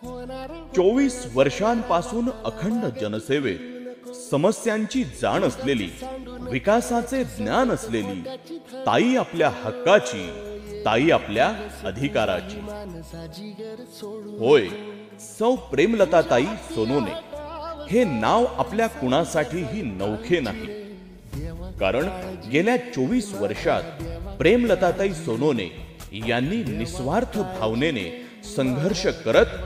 24 वर्षांपासून अखंड जनसेवेत समस्यांची जाण असलेली, विकासाचे ज्ञान असलेली ताई आपल्या हक्काची, ताई आपल्या अधिकाराची. होय, सौ प्रेमलताताई सोनोने हे नाव आपल्या कुणासाठीही नवखे नाही. कारण गेल्या 24 वर्षात प्रेमलताताई सोनोने यांनी निस्वार्थ भावनेने संघर्ष करत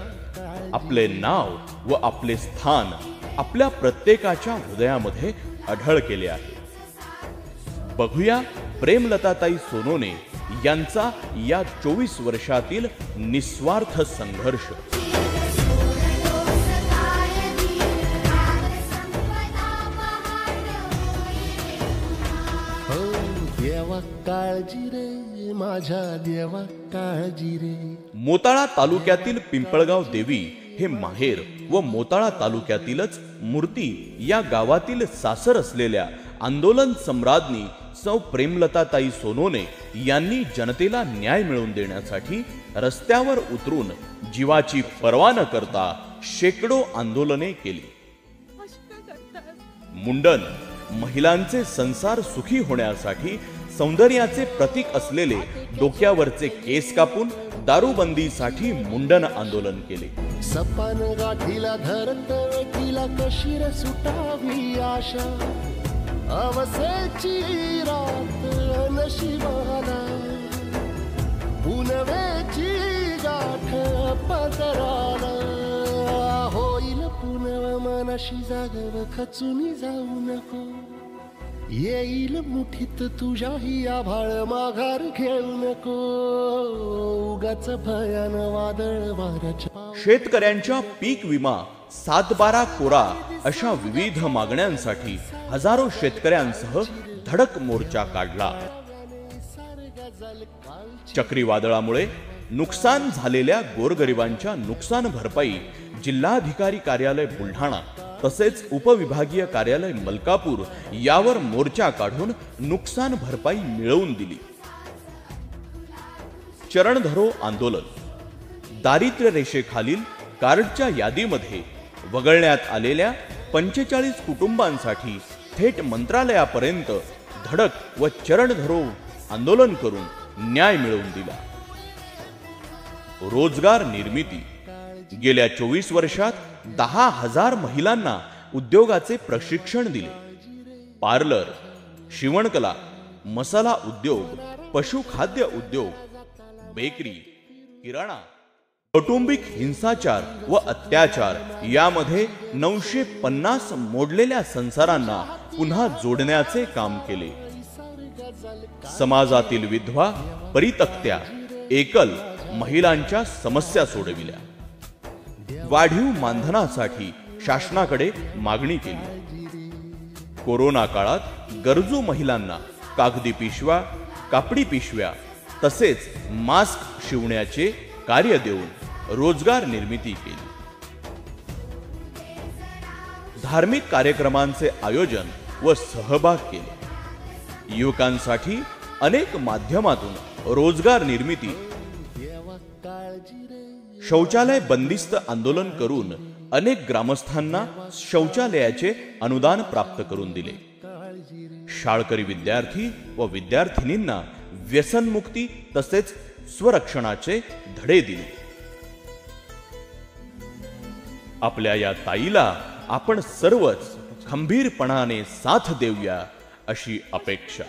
आपले नाव व आपले स्थान आपल्या प्रत्येकाच्या हृदयामध्ये अढळ केले आहे. बघूया प्रेमलताताई सोनोने यांचा या 24 वर्षातील निस्वार्थ संघर्ष. देवा काळजी रे माझ्या देवा काळजी रे. मोताळा तालुक्यातील पिंपळगाव देवी हे माहेर व मोताळा तालुक्यातीलच मूर्ती या गावातील सासर असलेल्या आंदोलन सम्राज्ञी सौ प्रेमलताताई सोनोने यांनी जनतेला न्याय मिळवून देण्यासाठी रस्त्यावर उतरून जीवाची पर्वा न करता शेकडो आंदोलने केली. मुंडन महिलांचे संसार सुखी होण्यासाठी सौंदर्याचे प्रतीक असलेले डोक्यावरचे केस कापून दारूबंदीसाठी मुंडन आंदोलन केले. सपान गाठीला धरत वेठीला कशी रे सुटावी आशा, अवसेची रात नशिबाला पुनवेची गाठ पदराला. होईल पुनव मनाशी जागव खचून जाऊ नको, येईल मुठीत तुझ्याही आभाळ माघार घेऊ नको. उगाच भयान वादळ वाऱ्याच्या. शेतकऱ्यांच्या पीक विमा, 7/12 कोरा अशा विविध मागण्यांसाठी हजारो शेतकऱ्यांसह धडक मोर्चा काढला. चक्रीवादळामुळे नुकसान झालेल्या गोरगरिबांच्या नुकसान भरपाई जिल्हाधिकारी कार्यालय बुलढाणा तसेच उपविभागीय कार्यालय मलकापूर यावर मोर्चा काढून नुकसान भरपाई मिळवून दिली. चरण धरो आंदोलन. दारिद्र्य रेषेखालील कार्डच्या यादीमध्ये वगळण्यात आलेल्या 45 कुटुंबांसाठी थेट मंत्रालयापर्यंत धडक व चरण धरो आंदोलन करून न्याय मिळवून दिला. रोजगार निर्मिती. गेल्या 24 वर्षात 10,000 महिलांना उद्योगाचे प्रशिक्षण दिले. पार्लर, शिवणकला, मसाला उद्योग, पशुखाद्य उद्योग, बेकरी, किराणा, कौटुंबिक हिंसाचार व अत्याचार यामध्ये 950 मोडलेल्या संसारांना पुन्हा जोडण्याचे काम केले. समाजातील विधवा, परितक्त्या, एकल महिलांच्या समस्या सोडविल्या. वाढीव मानधनासाठी शासनाकडे मागणी केली. कोरोना काळात गरजू महिलांना कागदी पिशव्या, कापडी पिशव्या तसेच मास्क शिवण्याचे कार्य देऊन रोजगार निर्मिती केली. धार्मिक कार्यक्रमांचे आयोजन व सहभाग केले. युवकांसाठी अनेक माध्यमातून रोजगार निर्मिती. शौचालय बंदिस्त आंदोलन करून अनेक ग्रामस्थांना शौचालयाचे अनुदान प्राप्त करून दिले. शाळकरी विद्यार्थी व विद्यार्थिनींना व्यसनमुक्ती तसेच स्वरक्षणाचे धडे दिले. आपल्या या ताईला आपण सर्वच खंबीरपणाने साथ देऊया अशी अपेक्षा.